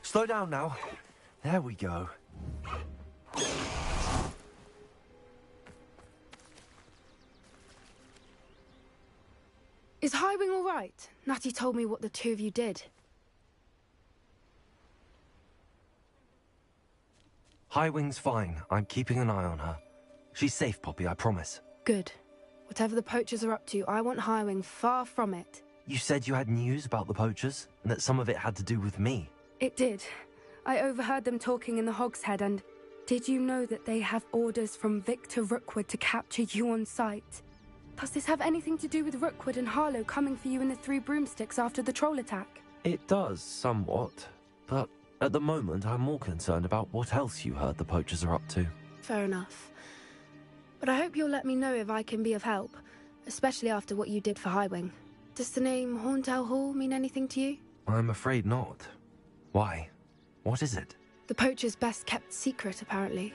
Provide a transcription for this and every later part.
Slow down now. There we go. Is Highwing all right? Natty told me what the two of you did. Highwing's fine. I'm keeping an eye on her. She's safe, Poppy, I promise. Good. Whatever the poachers are up to, I want Highwing far from it. You said you had news about the poachers, and that some of it had to do with me. It did. I overheard them talking in the Hogshead, and did you know that they have orders from Victor Rookwood to capture you on sight? Does this have anything to do with Rookwood and Harlow coming for you in the Three Broomsticks after the troll attack? It does, somewhat. But at the moment, I'm more concerned about what else you heard the poachers are up to. Fair enough. But I hope you'll let me know if I can be of help, especially after what you did for Highwing. Does the name Horntail Hall mean anything to you? I'm afraid not. Why? What is it? The poacher's best kept secret, apparently.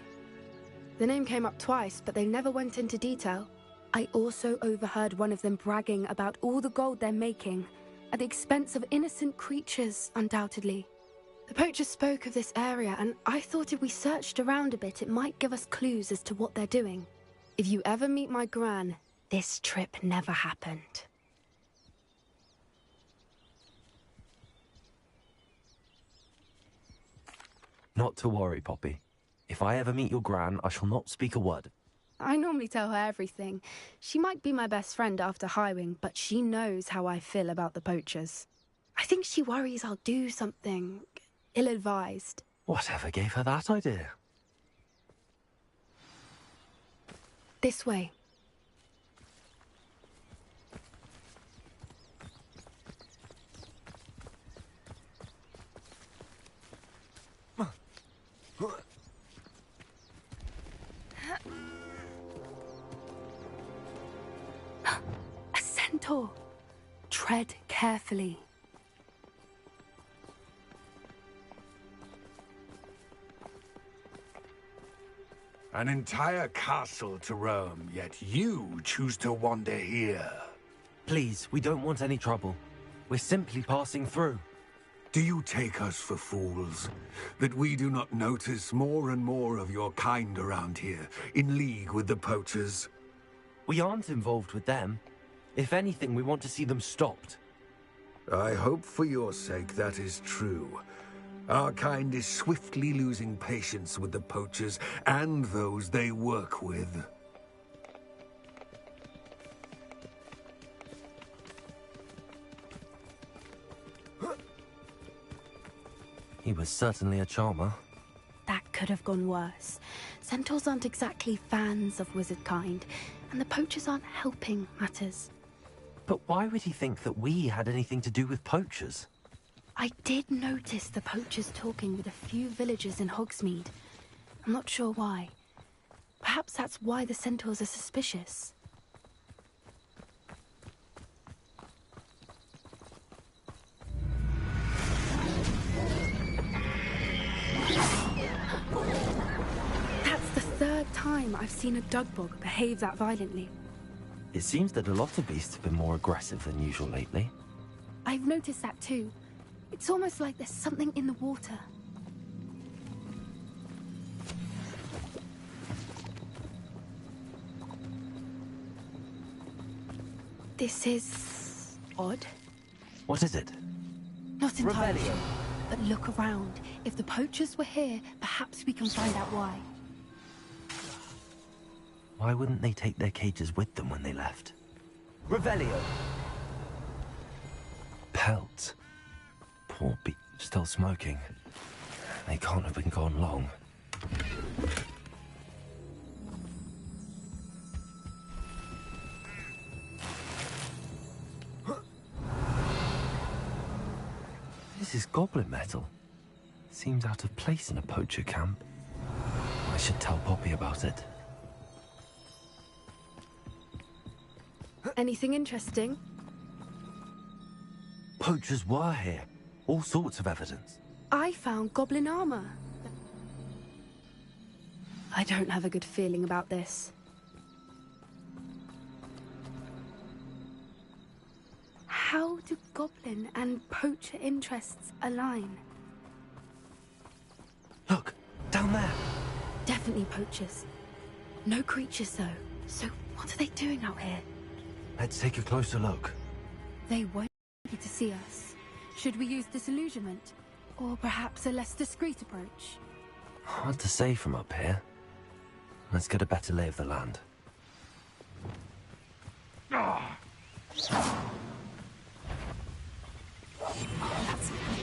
The name came up twice, but they never went into detail. I also overheard one of them bragging about all the gold they're making, at the expense of innocent creatures, undoubtedly. The poachers spoke of this area, and I thought if we searched around a bit, it might give us clues as to what they're doing. If you ever meet my gran, this trip never happened. Not to worry, Poppy. If I ever meet your gran, I shall not speak a word. I normally tell her everything. She might be my best friend after Highwing, but she knows how I feel about the poachers. I think she worries I'll do something ill-advised. Whatever gave her that idea? This way. A centaur. Tread carefully. An entire castle to roam, yet you choose to wander here. Please, we don't want any trouble. We're simply passing through. Do you take us for fools? That we do not notice more and more of your kind around here, in league with the poachers? We aren't involved with them. If anything, we want to see them stopped. I hope for your sake that is true. Our kind is swiftly losing patience with the poachers and those they work with. He was certainly a charmer. That could have gone worse. Centaurs aren't exactly fans of wizard kind, and the poachers aren't helping matters. But why would he think that we had anything to do with poachers? I did notice the poachers talking with a few villagers in Hogsmeade. I'm not sure why. Perhaps that's why the centaurs are suspicious. That's the third time I've seen a dugbog behave that violently. It seems that a lot of beasts have been more aggressive than usual lately. I've noticed that too. It's almost like there's something in the water. This is odd. What is it? Not entirely Rebellion. sure. But look around. If the poachers were here, perhaps we can find out why. Why wouldn't they take their cages with them when they left? Revelio! Pelt. Poor still smoking. They can't have been gone long. This is goblin metal. Seems out of place in a poacher camp. I should tell Poppy about it. Anything interesting? Poachers were here. All sorts of evidence. I found goblin armor. I don't have a good feeling about this. How do goblin and poacher interests align? there. Definitely poachers. No creatures, though. So what are they doing out here? Let's take a closer look. They won't get to see us. Should we use disillusionment? Or perhaps a less discreet approach? Hard to say from up here. Let's get a better lay of the land.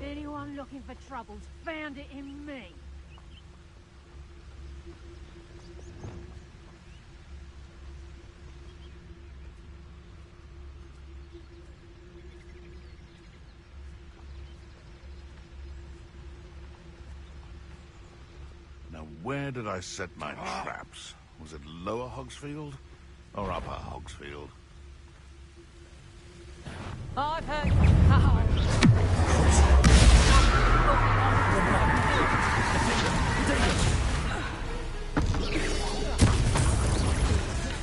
Anyone looking for troubles found it in me. Now, where did I set my traps? Was it Lower Hogsfield or Upper Hogsfield? I've heard. Oh.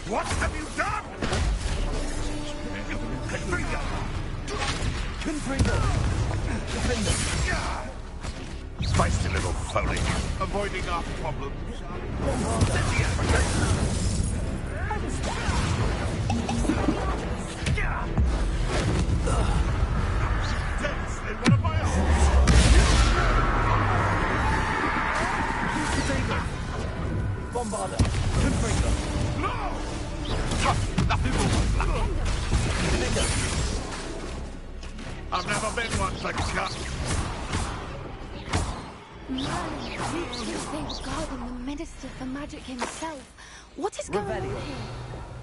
What have you done? Feisty little phony. Avoiding our problems. Dense in one of my arms. Bombarder! Confringo! No! Tough, nothing more. I've never been one to cut. They were guarding the Minister for Magic himself. What is going on here?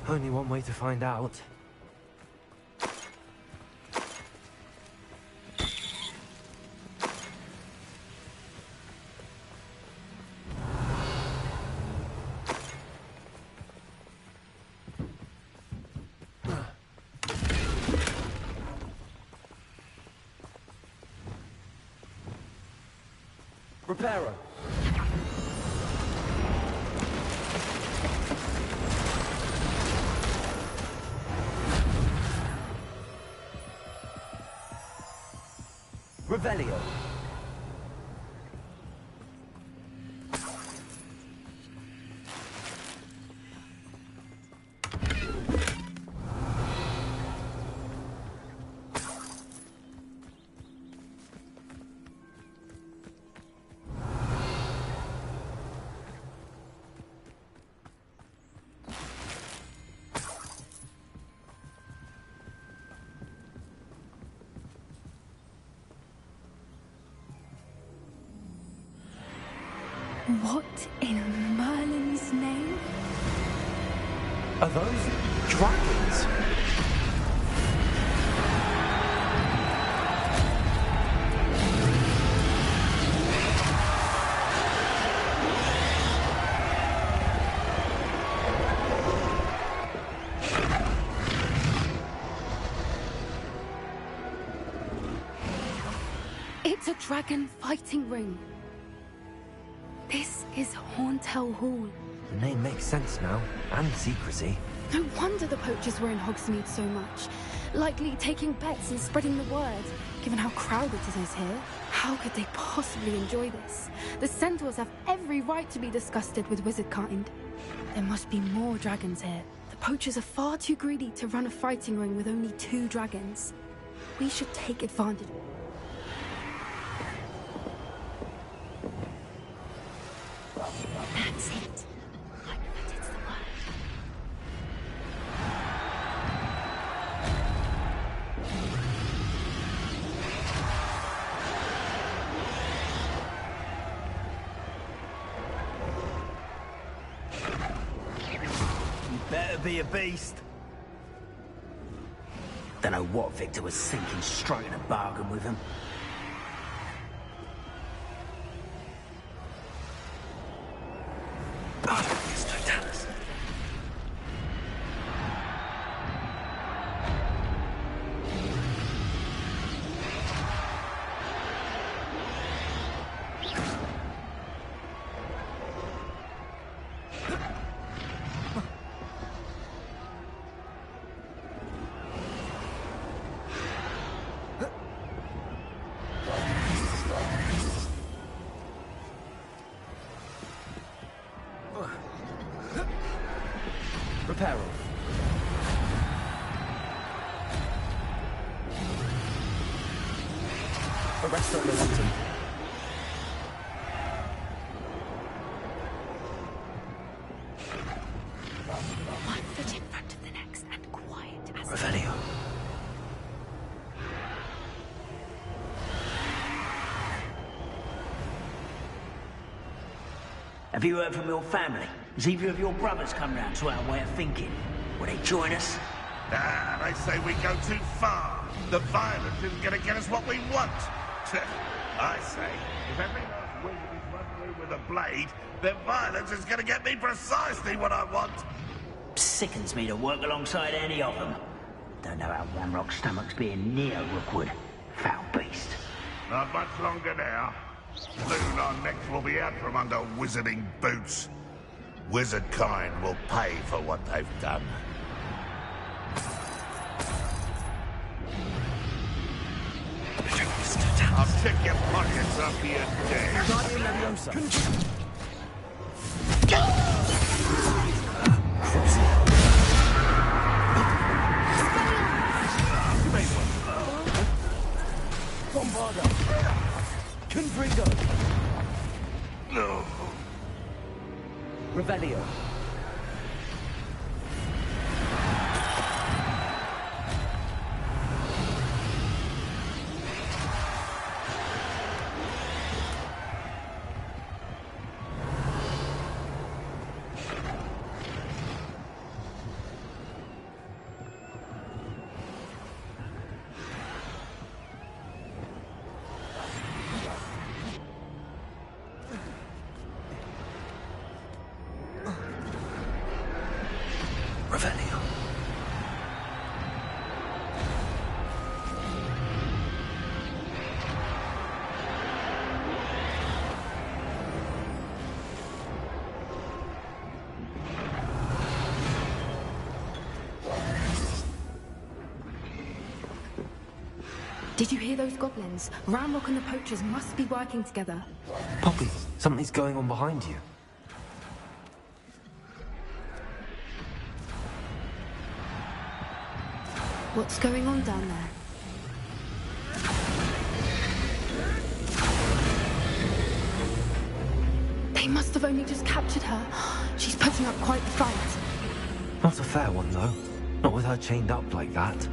Only one way to find out. Reparo. Revelio. What in Merlin's name? Are those dragons? It's a dragon fighting ring. This is Hauntel Hall. The name makes sense now, and secrecy. No wonder the poachers were in Hogsmeade so much. Likely taking bets and spreading the word, given how crowded it is here. How could they possibly enjoy this? The centaurs have every right to be disgusted with wizard kind. There must be more dragons here. The poachers are far too greedy to run a fighting ring with only 2 dragons. We should take advantage. That's it. I know that it's the word. You better be a beast. Don't know what Victor was thinking, striking a bargain with him. Repair all. Arrest our momentum. One foot in front of the next and quiet as... Revelio. Have you heard from your family? Has either of your brothers come round to our way of thinking? Will they join us? Ah, they say we go too far. The violence isn't going to get us what we want. I say, if every last wizard is run through with a blade, then violence is going to get me precisely what I want. Sickens me to work alongside any of them. Don't know how Ramrock's stomach's being near Rookwood. Foul beast. Not much longer now. Soon our necks will be out from under wizarding boots. Wizard kind will pay for what they've done. I'll check your pockets after you're dead. No. Revelio. Revelio. Did you hear those goblins? Ramrock and the poachers must be working together. Poppy, something's going on behind you. What's going on down there? They must have only just captured her. She's putting up quite the fight. Not a fair one, though. Not with her chained up like that.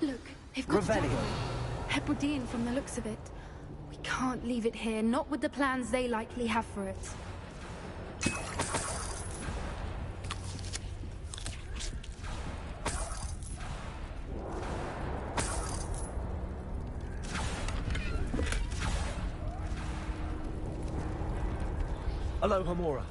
Look, they've got Revelio. Hebridean from the looks of it. We can't leave it here, not with the plans they likely have for it. Aloha Mora.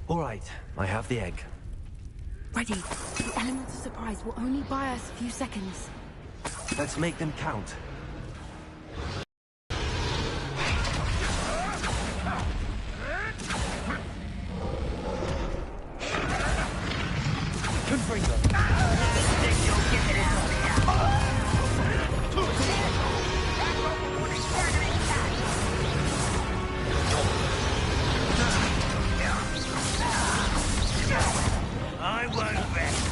All right, I have the egg. Ready. The element of surprise will only buy us a few seconds. Let's make them count. I won't rest.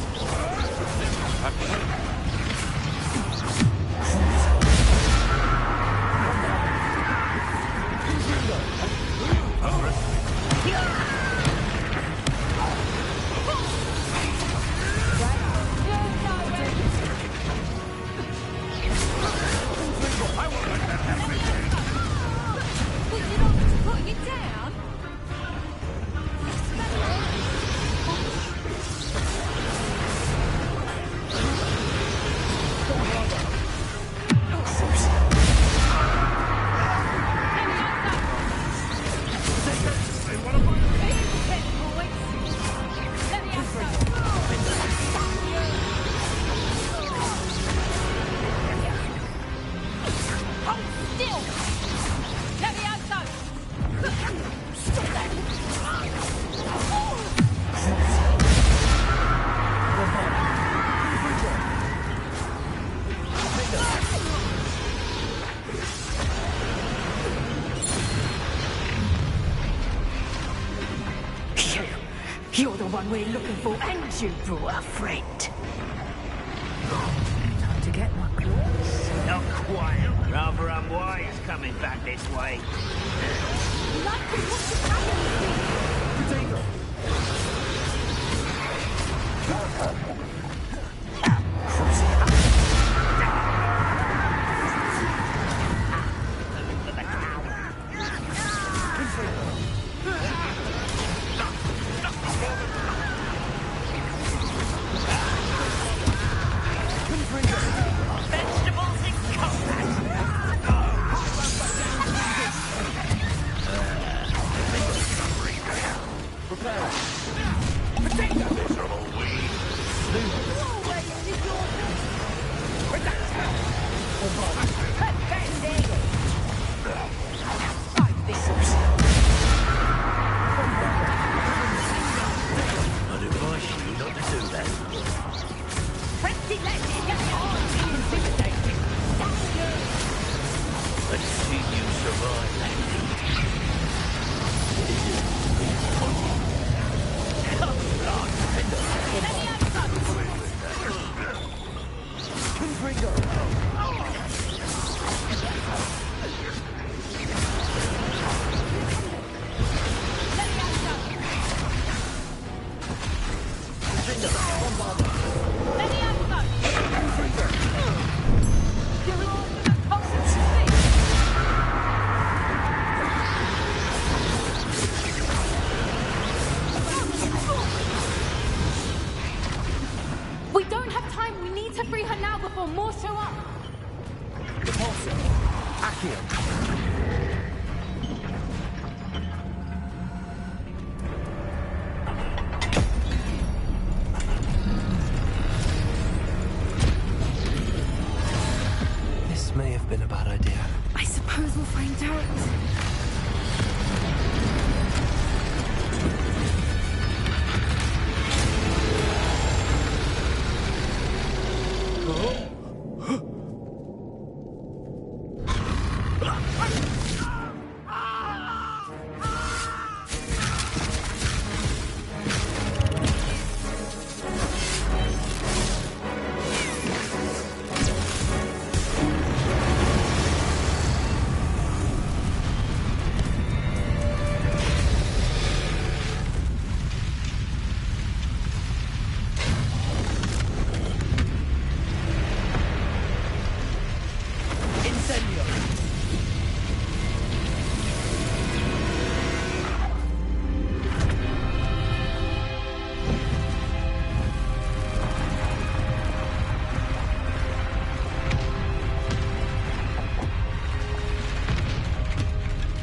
one we're looking for, and you brought a friend. Time to get my claws. Not quite. Rather unwise coming back this way. Michael, what's the happening? Potato! Vegetables in combat! Miserable weed. I'd advise you not to do that. Let's see you survive that. We don't have time. We need to free her now before more show up. Repulsor! Accio! This may have been a bad idea. I suppose we'll find out.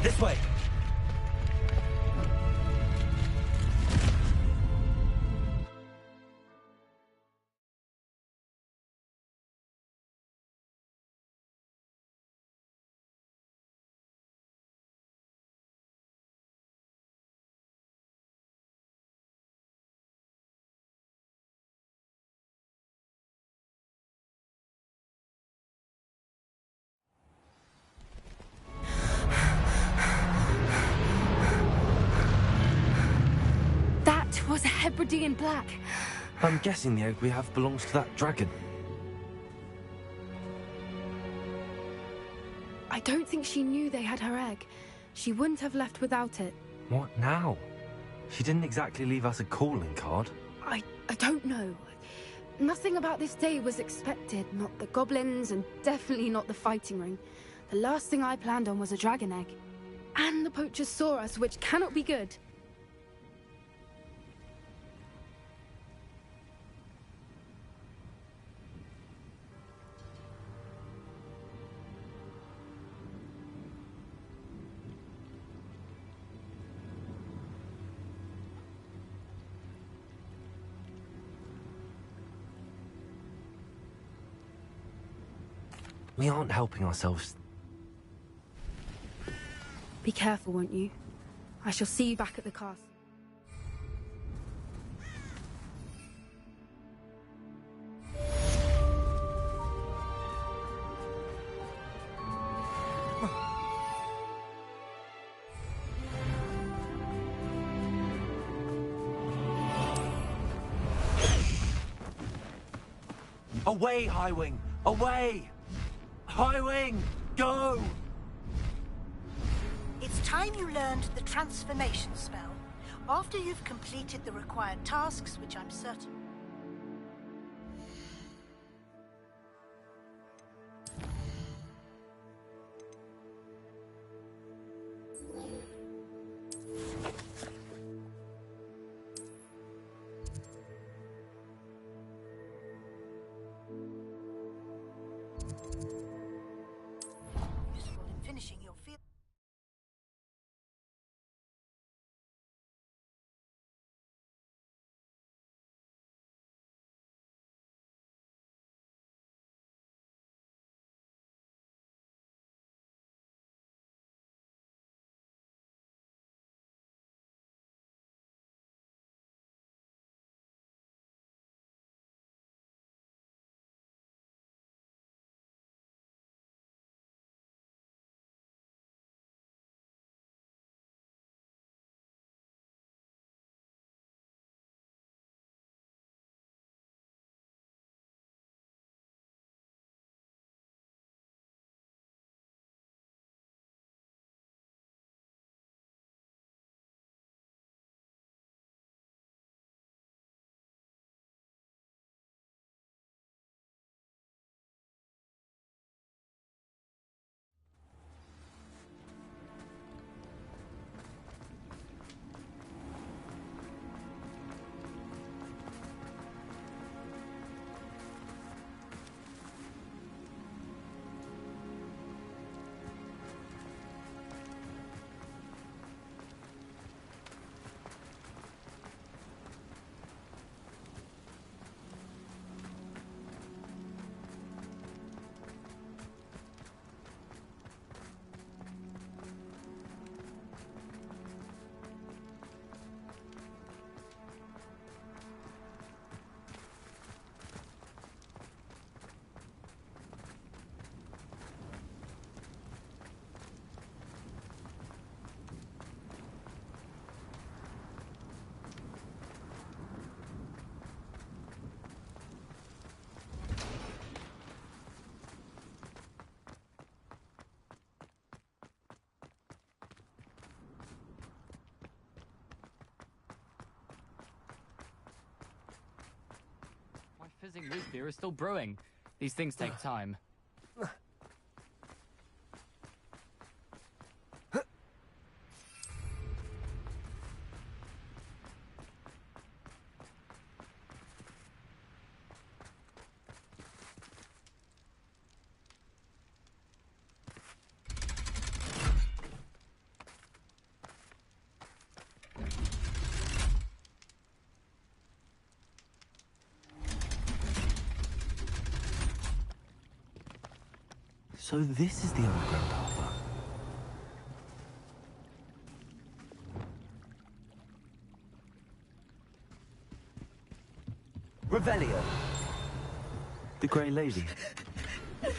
This way! That was a Hebridean black. I'm guessing the egg we have belongs to that dragon. I don't think she knew they had her egg. She wouldn't have left without it. What now? She didn't exactly leave us a calling card. I don't know. Nothing about this day was expected. Not the goblins, and definitely not the fighting ring. The last thing I planned on was a dragon egg. And the poachers saw us, which cannot be good. We aren't helping ourselves. Be careful, won't you? I shall see you back at the castle. Away, Highwing! Away! Highwing, go! It's time you learned the transformation spell. After you've completed the required tasks, which I'm certain... useful in finishing your field. Fizzing root beer is still brewing. These things take time. So this is the underground harbour. Revelio. The Grey Lady.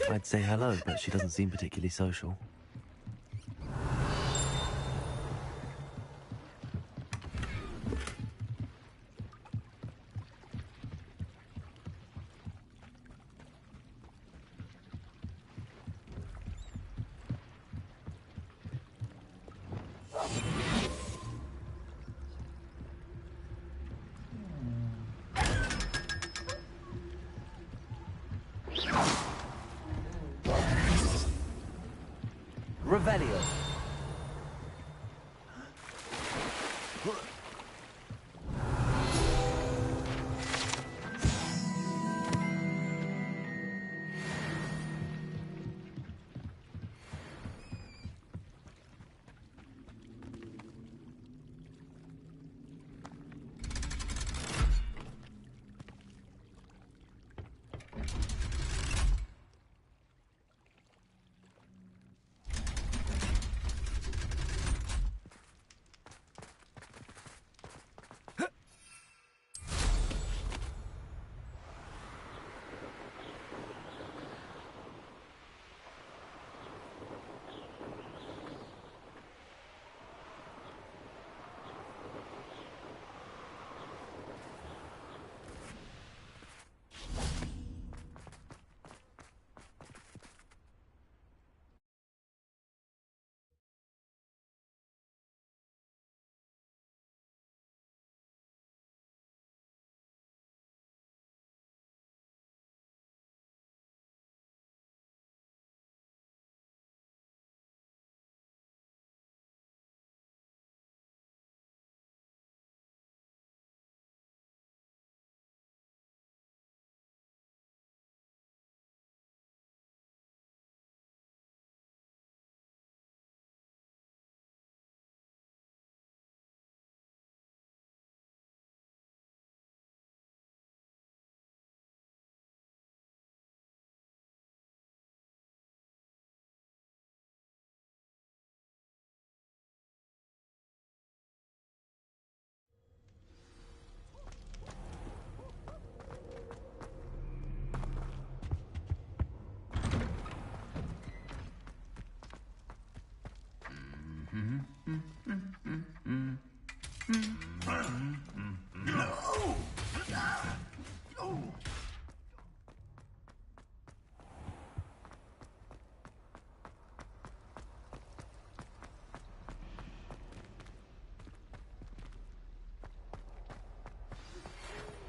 I'd say hello, but she doesn't seem particularly social. Revelio.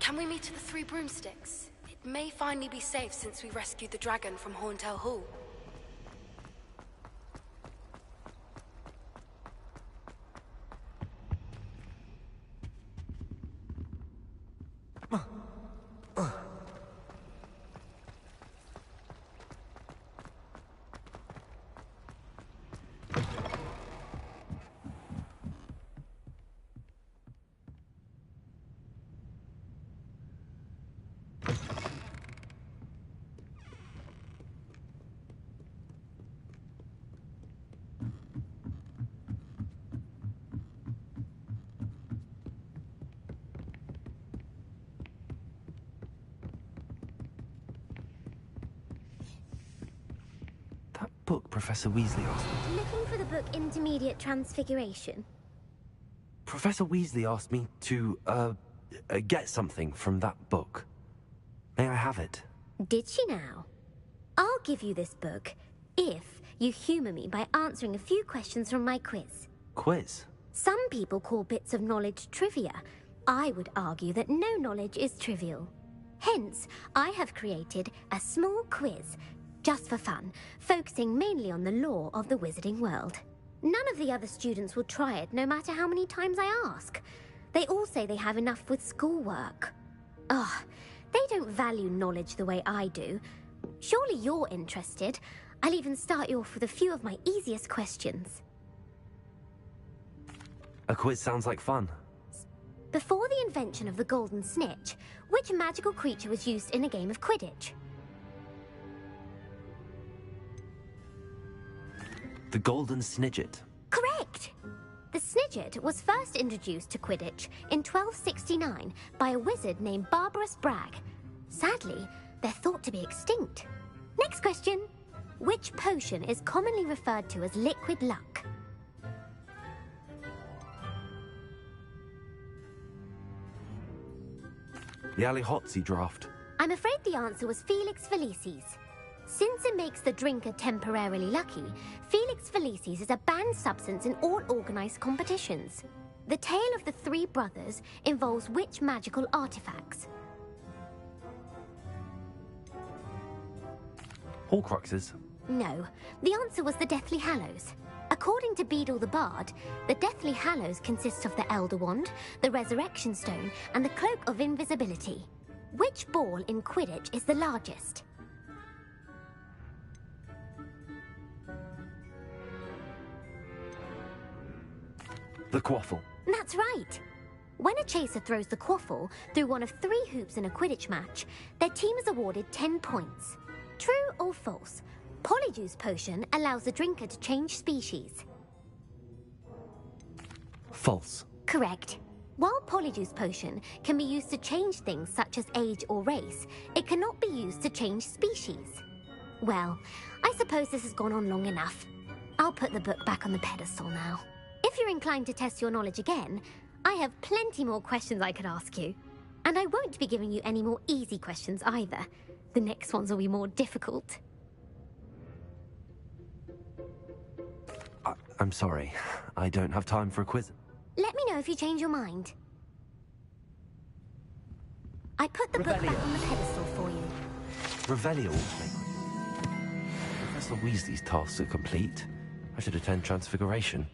Can we meet at the Three Broomsticks? It may finally be safe since we rescued the dragon from Horntail Hall. That book Professor Weasley asked me. Looking for the book Intermediate Transfiguration? Professor Weasley asked me to, get something from that book. May I have it? Did she now? I'll give you this book if you humour me by answering a few questions from my quiz. Quiz? Some people call bits of knowledge trivia. I would argue that no knowledge is trivial. Hence, I have created a small quiz, just for fun, focusing mainly on the lore of the wizarding world. None of the other students will try it, no matter how many times I ask. They all say they have enough with schoolwork. Ugh, they don't value knowledge the way I do. Surely you're interested. I'll even start you off with a few of my easiest questions. A quiz sounds like fun. Before the invention of the golden snitch, which magical creature was used in a game of Quidditch? The Golden Snidget. Correct! The Snidget was first introduced to Quidditch in 1269 by a wizard named Barbarous Bragg. Sadly, they're thought to be extinct. Next question. Which potion is commonly referred to as liquid luck? The Allihotzi draft. I'm afraid the answer was Felix Felicis. Since it makes the drinker temporarily lucky, Felix Felicis is a banned substance in all organised competitions. The tale of the three brothers involves which magical artifacts? Horcruxes. No, the answer was the Deathly Hallows. According to Beedle the Bard, the Deathly Hallows consists of the Elder Wand, the Resurrection Stone, and the Cloak of Invisibility. Which ball in Quidditch is the largest? The Quaffle. That's right. When a chaser throws the quaffle through one of 3 hoops in a Quidditch match, their team is awarded 10 points. True or false? Polyjuice Potion allows the drinker to change species. False. Correct. While Polyjuice Potion can be used to change things such as age or race, it cannot be used to change species. Well, I suppose this has gone on long enough. I'll put the book back on the pedestal now. If you're inclined to test your knowledge again, I have plenty more questions I could ask you. And I won't be giving you any more easy questions either. The next ones will be more difficult. I'm sorry. I don't have time for a quiz. Let me know if you change your mind. I put the book back on the pedestal for you. Revelio. Professor Weasley's tasks are complete. I should attend Transfiguration.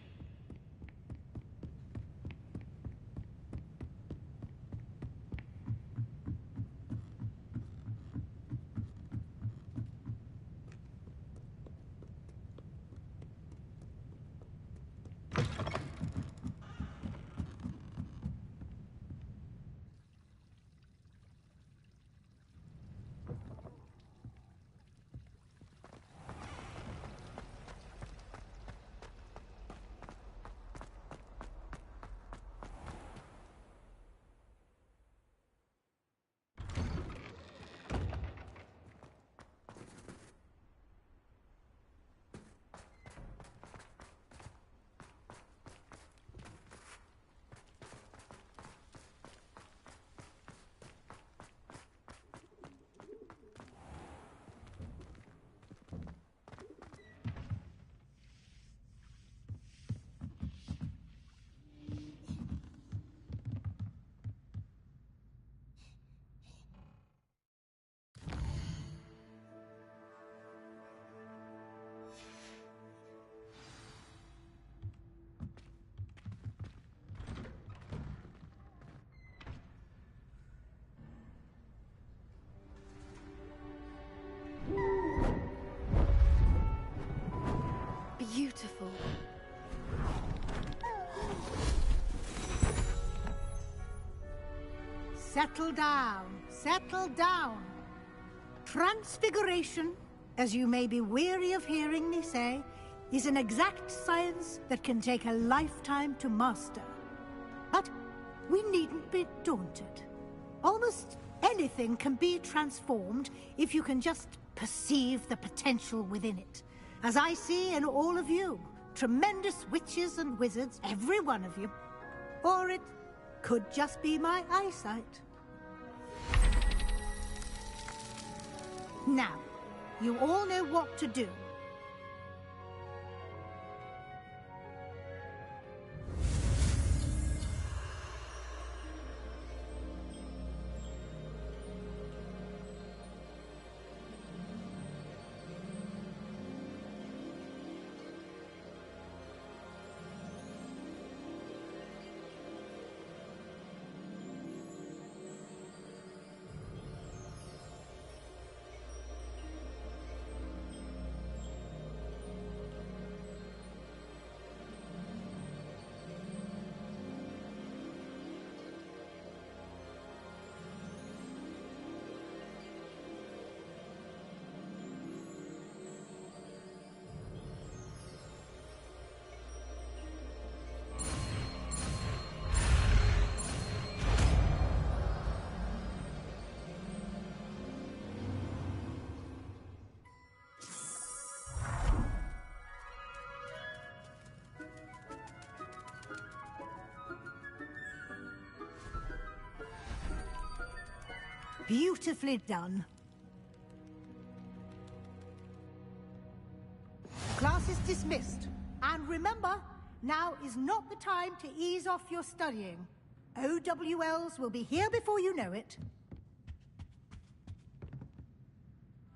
Settle down. Settle down. Transfiguration, as you may be weary of hearing me say, is an exact science that can take a lifetime to master. But we needn't be daunted. Almost anything can be transformed if you can just perceive the potential within it. As I see in all of you, tremendous witches and wizards, every one of you. Or it could just be my eyesight. Now, you all know what to do. Beautifully done. Class is dismissed. And remember, now is not the time to ease off your studying. OWLs will be here before you know it.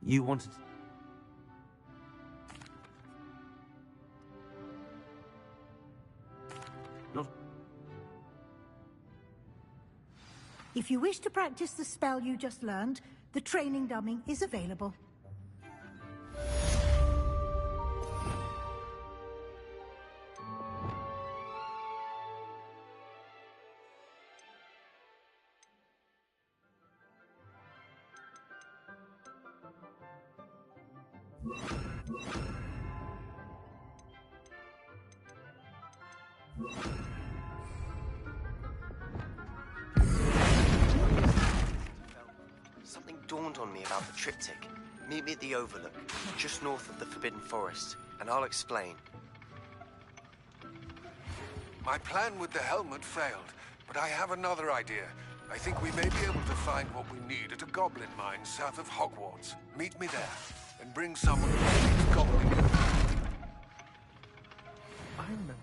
You wanted... Not... If you wish to practice the spell you just learned, the training dummy is available. Something dawned on me about the triptych. Meet me at the Overlook, just north of the Forbidden Forest, and I'll explain. My plan with the helmet failed, but I have another idea. I think we may be able to find what we need at a goblin mine south of Hogwarts. Meet me there, and bring someone who speaks goblin. I remember...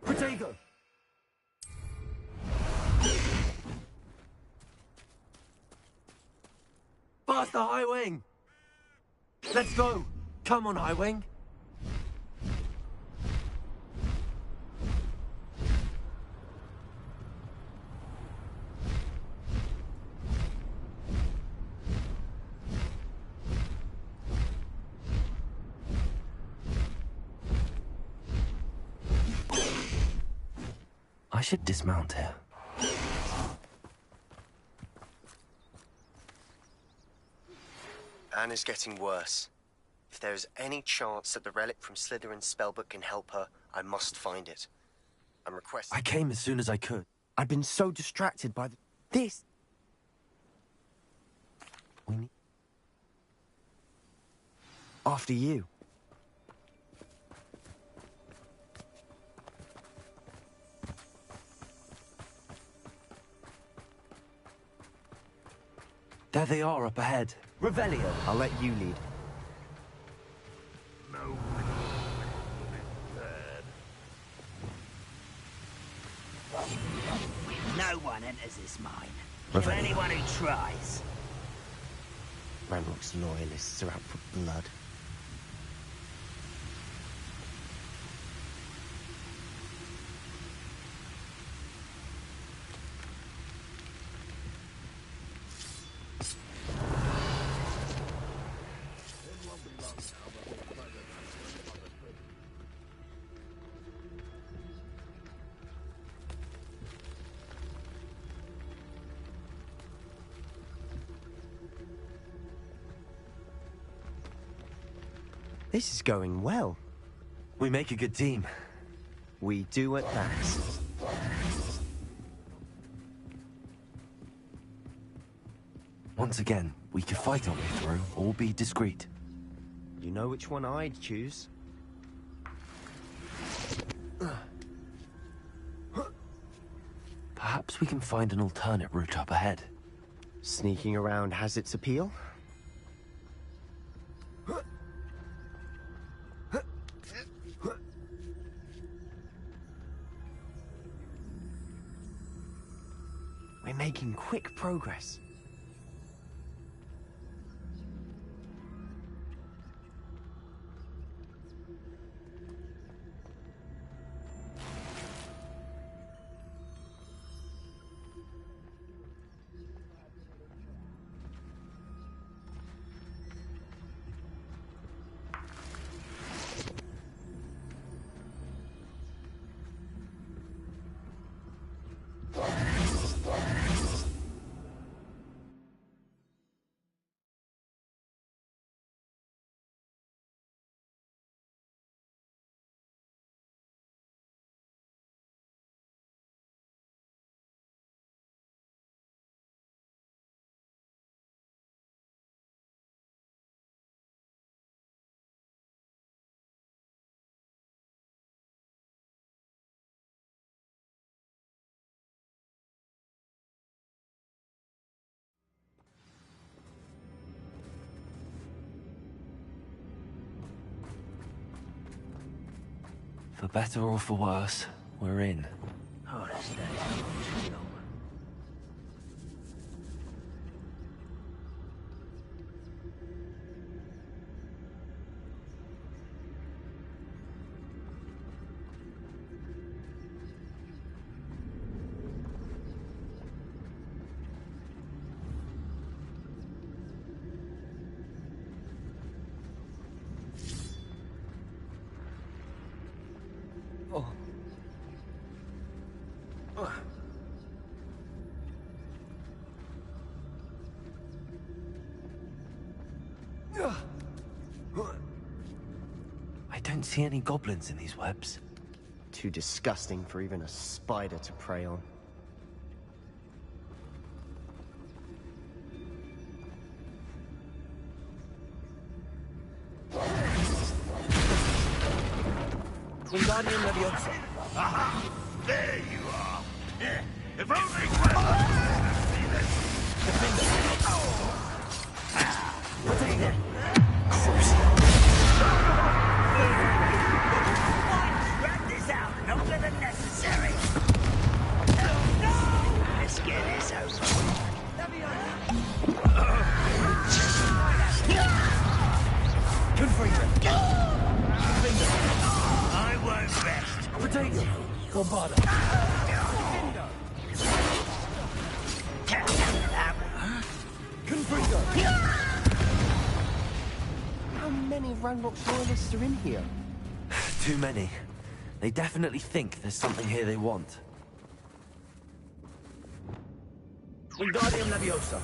Protego! Master Highwing! Let's go! Come on, Highwing! I should dismount here. Anna's getting worse. If there is any chance that the relic from Slytherin's spellbook can help her, I must find it. I'm requesting... I came as soon as I could. I've been so distracted by this. We need... After you. There they are up ahead. Revelio. I'll let you lead. No one enters this mine. Revelio. Kill anyone who tries. Ranrock's loyalists are out for blood. This is going well. We make a good team. We do at that. Once again, we could fight our way through, or be discreet. You know which one I'd choose. Perhaps we can find an alternate route up ahead. Sneaking around has its appeal. We're making quick progress. For better or for worse, we're in. Oh, this day's gone too long. I don't see any goblins in these webs. Too disgusting for even a spider to prey on. Wingardium Leviosa. Aha! There you are! If only Gwen see this! Drag this out longer than necessary. No! Let's get this over. How many Ranrock's loyalists are in here? Too many. They definitely think there's something here they want. Wingardium Leviosa.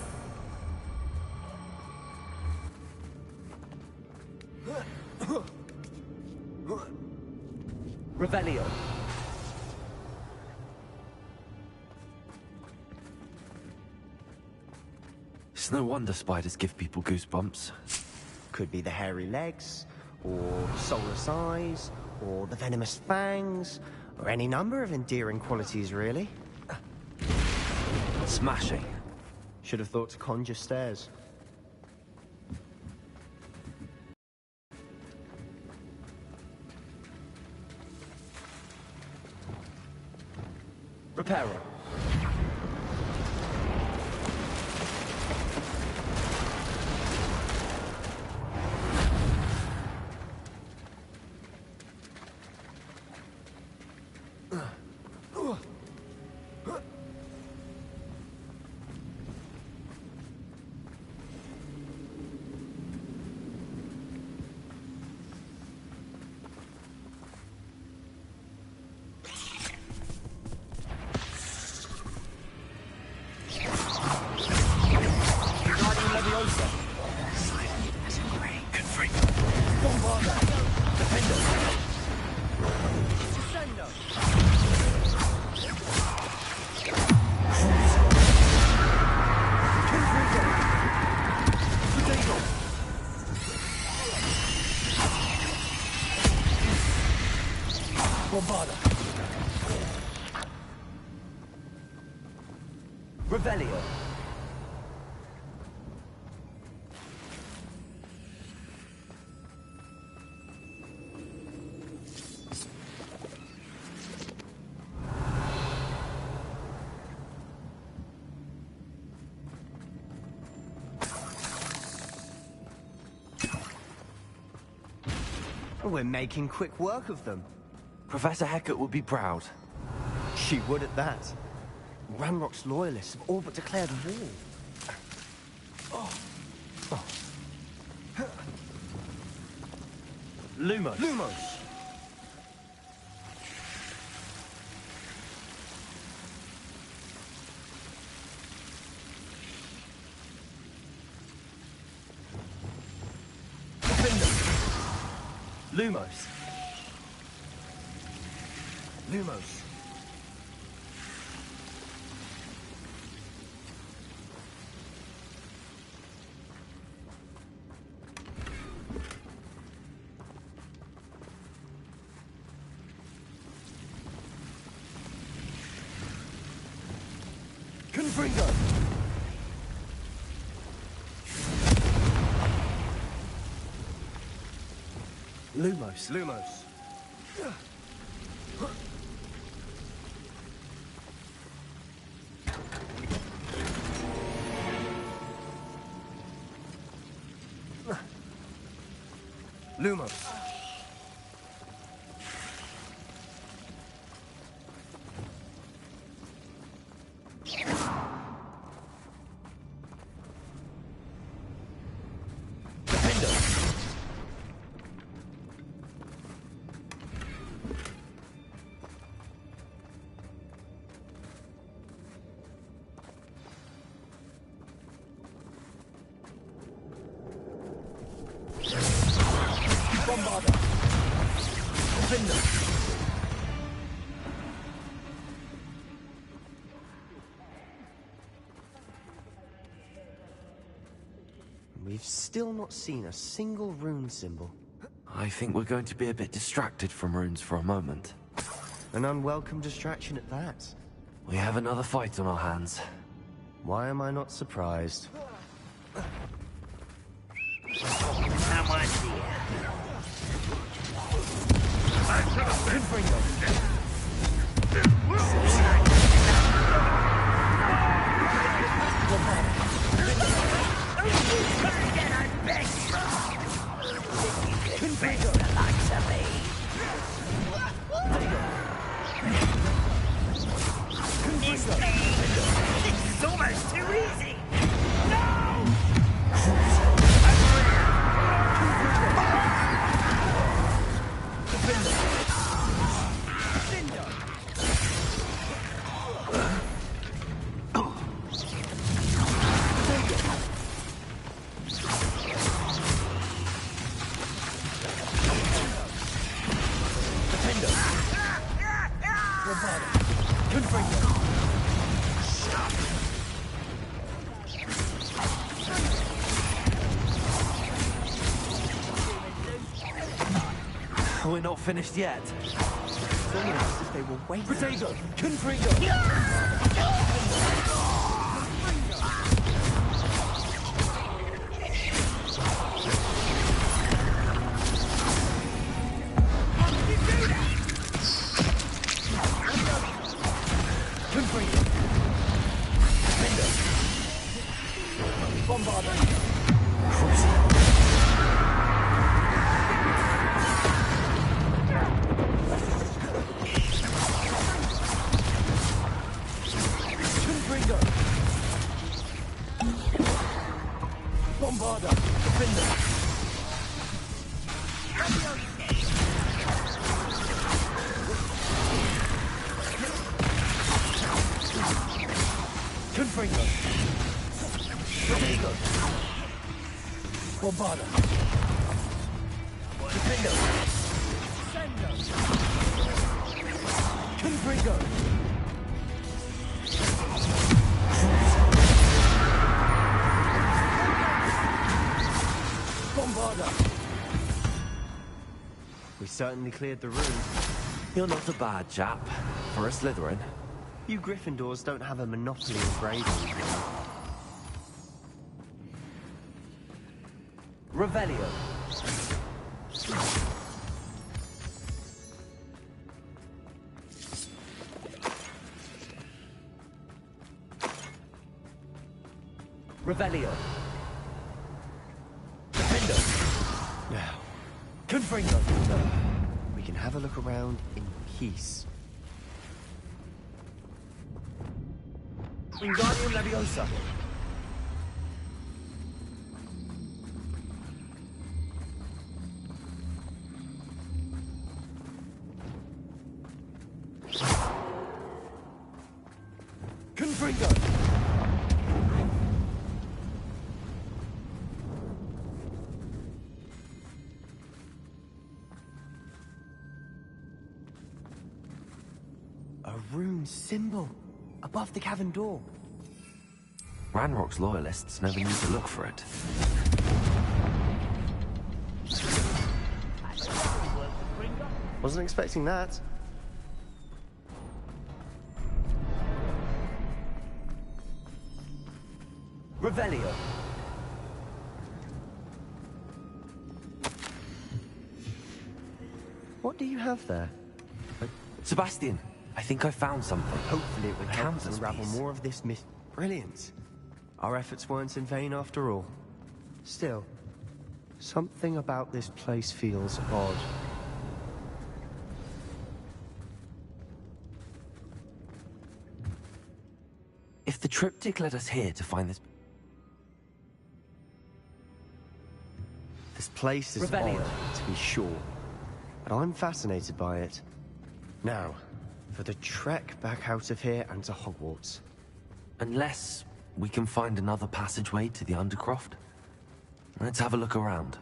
Revelio. It's no wonder spiders give people goosebumps. Could be the hairy legs, or soulless eyes, or the venomous fangs, or any number of endearing qualities, really. Smashing. Should have thought to conjure stairs. Reparo. Revelio. We're making quick work of them. Professor Hecat would be proud. She would at that. Ranrock's loyalists have all but declared war. Lumos. Lumos! Lumos. Lumos. Confringo. Lumos. Lumos. Lumos. Bombarda. Defender. We've still not seen a single rune symbol. I think we're going to be a bit distracted from runes for a moment. An unwelcome distraction at that. We have another fight on our hands. Why am I not surprised? Someone here. We're not finished yet. It's almost as if they were waiting. Protego! Confringo! We certainly cleared the room. You're not a bad chap for a Slytherin. You Gryffindors don't have a monopoly on grading. Revelio. Revelio. Defendo. Now, Confringo. we can have a look around in peace. Wingardium Leviosa. Confringo. A rune symbol above the cavern door. Ranrock's loyalists never need to look for it. Wasn't expecting that. Revelio. What do you have there? Sebastian, I think I found something. Hopefully it will A help us canvas unravel piece. more of this myth. Brilliant. Our efforts weren't in vain after all. Still, something about this place feels odd. If the triptych led us here to find this... This place is Revelio. odd, to be sure. But I'm fascinated by it. Now, for the trek back out of here and to Hogwarts. Unless we can find another passageway to the Undercroft. Let's have a look around.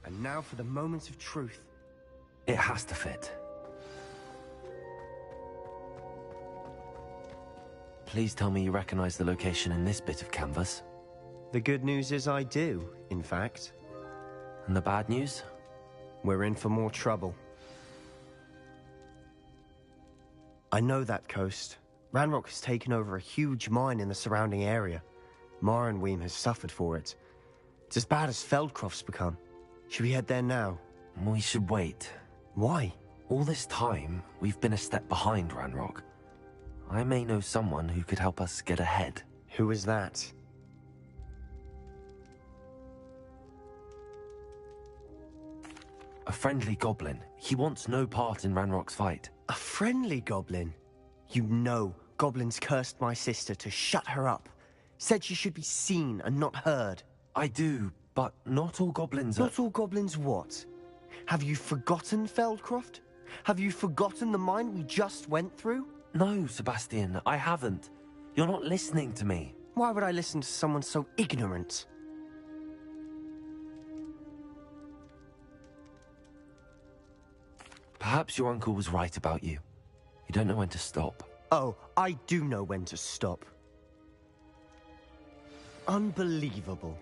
And now for the moment of truth. It has to fit. Please tell me you recognize the location in this bit of canvas. The good news is I do, in fact. And the bad news? We're in for more trouble. I know that coast. Ranrock has taken over a huge mine in the surrounding area. Mornweem has suffered for it. It's as bad as Feldcroft's become. Should we head there now? We should wait. Why? All this time, we've been a step behind Ranrock. I may know someone who could help us get ahead. Who is that? A friendly goblin. He wants no part in Ranrock's fight. A friendly goblin? You know, goblins cursed my sister to shut her up. Said she should be seen and not heard. I do, but not all goblins are... Not all goblins what? Have you forgotten Feldcroft? Have you forgotten the mine we just went through? No, Sebastian, I haven't. You're not listening to me. Why would I listen to someone so ignorant? Perhaps your uncle was right about you. You don't know when to stop. Oh, I do know when to stop. Unbelievable.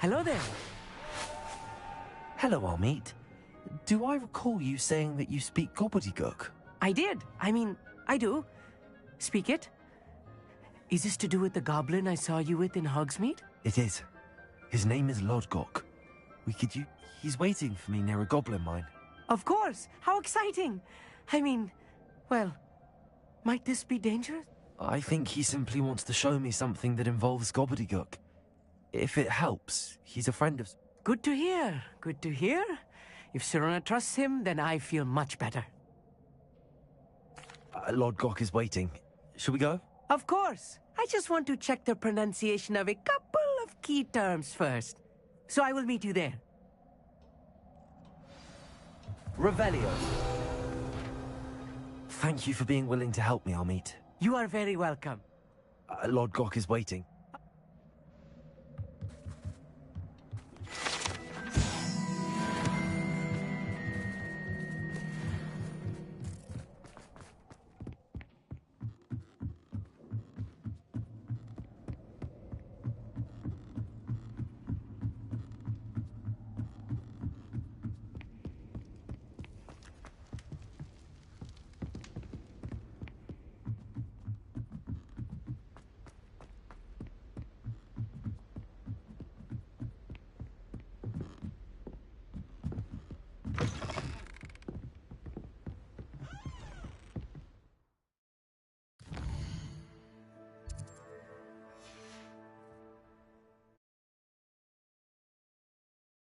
Hello there. Hello, Armeet. Do I recall you saying that you speak gobbledygook? I did. I mean, I do. Speak it. Is this to do with the goblin I saw you with in Hogsmeade? It is. His name is Lodgok. He's waiting for me near a goblin mine. Of course. How exciting. I mean, well, might this be dangerous? I think he simply wants to show me something that involves gobbledygook. If it helps, he's a friend of... Good to hear. Good to hear. If Sirona trusts him, then I feel much better. Lodgok is waiting. Shall we go? Of course. I just want to check the pronunciation of a couple of key terms first. So I will meet you there. Revelio. Thank you for being willing to help me, Armeet. You are very welcome. Lodgok is waiting.